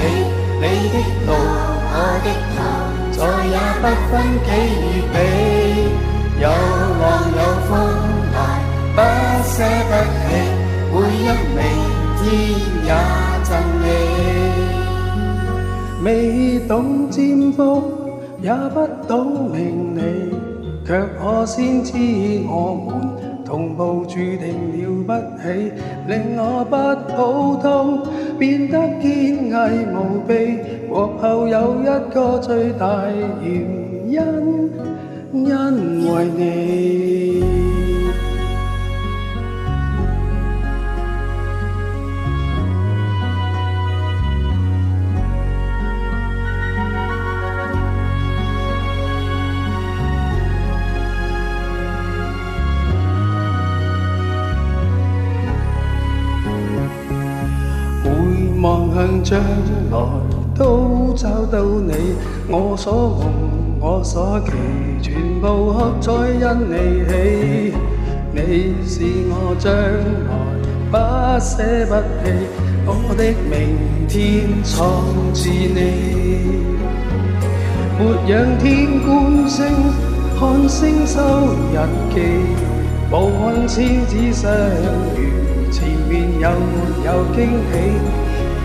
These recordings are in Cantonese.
起，你的路我的路，再也不分己與彼。有浪有風來，不捨不棄，每一明天也贈你。未懂占卜，也不懂命理，卻可先知我們同步注定了不起，令我不普通，變得堅毅無比。幕後有一個最大原因，因為你。望向將來，都找到你。我所夢，我所期，全部刻在因你起。你是我將來，不捨不棄。我的明天創自你。沒仰天觀星，看星收日記，無看千子相遇，前面有沒有驚喜？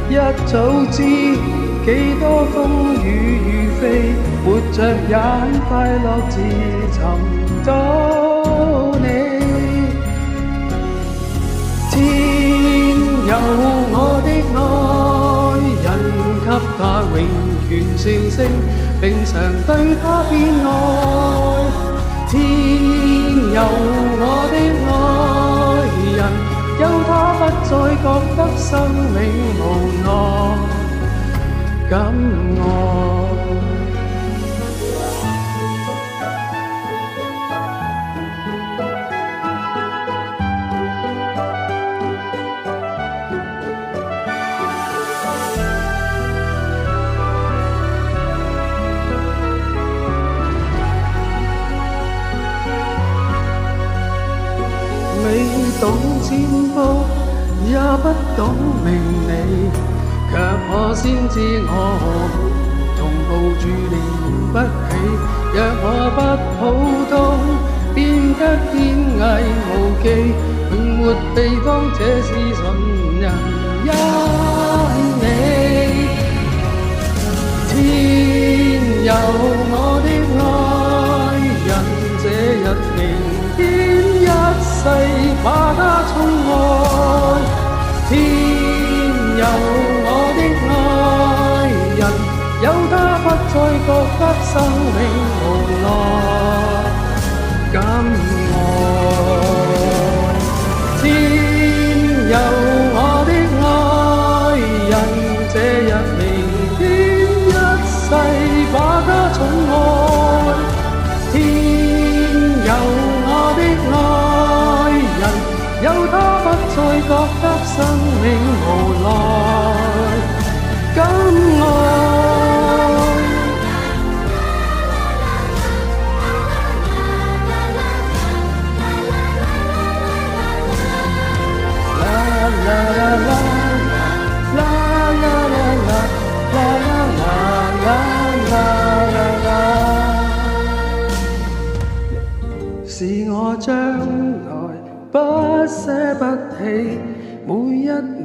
一早知幾多風雨與非，活着也快樂自尋到你。天有我的愛人，給他永遠笑聲，並常對他偏愛。天有我的愛人，有他不再覺得生命無奈，感愛。未懂占卜，也不懂命理，卻可先知我同步注定不起。若我不普通，變得堅毅無忌，永活地方這是純人因你。天有我的愛人，這日明天一世把他寵愛。天有我的愛人，有他不再覺得生命無奈，感愛。天有我的愛人，這日明天一世把他寵愛。天有我的愛人，有他不再覺得生命無奈，感愛。是我將來不捨不棄，每一明